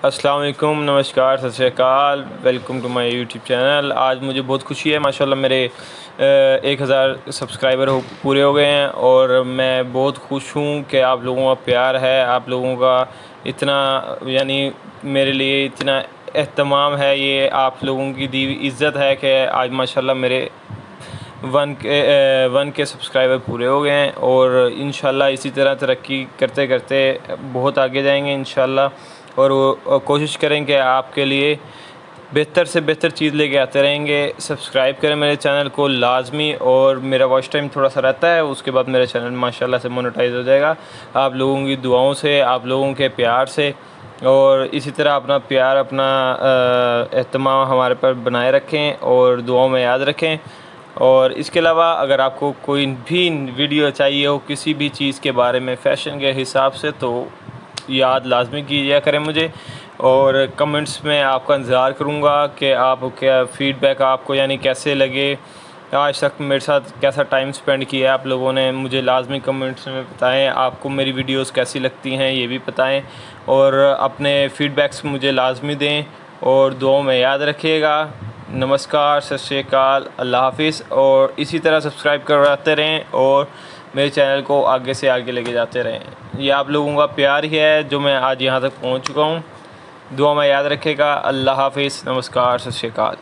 अस्सलाम वालेकुम, नमस्कार, Sat Shri Akal. Welcome to my YouTube channel. आज मुझे बहुत खुशी है, माशाल्लाह मेरे 1000 सब्सक्राइबर पूरे हो गए हैं और मैं बहुत खुश हूँ कि आप लोगों का प्यार है, आप लोगों का इतना यानी मेरे लिए इतना एहतमाम है। ये आप लोगों की दी हुई इज़्ज़त है कि आज माशाल्लाह मेरे 1K सब्सक्राइबर पूरे हो गए हैं और इंशाल्लाह इसी तरह तरक्की करते करते बहुत आगे जाएंगे इंशाल्लाह। और कोशिश करें कि आपके लिए बेहतर से बेहतर चीज़ लेके आते रहेंगे। सब्सक्राइब करें मेरे चैनल को लाजमी, और मेरा वॉच टाइम थोड़ा सा रहता है, उसके बाद मेरा चैनल माशाल्लाह से मोनेटाइज हो जाएगा आप लोगों की दुआओं से, आप लोगों के प्यार से। और इसी तरह अपना प्यार, अपना एहतमाम हमारे पर बनाए रखें और दुआओं में याद रखें। और इसके अलावा अगर आपको कोई भी वीडियो चाहिए हो किसी भी चीज़ के बारे में फ़ैशन के हिसाब से, तो याद लाजमी कीजिए करें मुझे। और कमेंट्स में आपका इंतज़ार करूँगा कि आप क्या फ़ीडबैक आपको यानी कैसे लगे, आज तक मेरे साथ कैसा टाइम स्पेंड किया आप लोगों ने, मुझे लाजमी कमेंट्स में बताएं। आपको मेरी वीडियोस कैसी लगती हैं ये भी बताएं और अपने फ़ीडबैक्स मुझे लाजमी दें और दुआओं में याद रखिएगा। नमस्कार, सत श्री अकाल, अल्लाह हाफ़िज़। और इसी तरह सब्सक्राइब करवाते रहें और मेरे चैनल को आगे से आगे लेके जाते रहें। ये आप लोगों का प्यार ही है जो मैं आज यहाँ तक पहुँच चुका हूँ। दुआ में याद रखिएगा। अल्लाह हाफ़िज़, नमस्कार, सत श्री अकाल।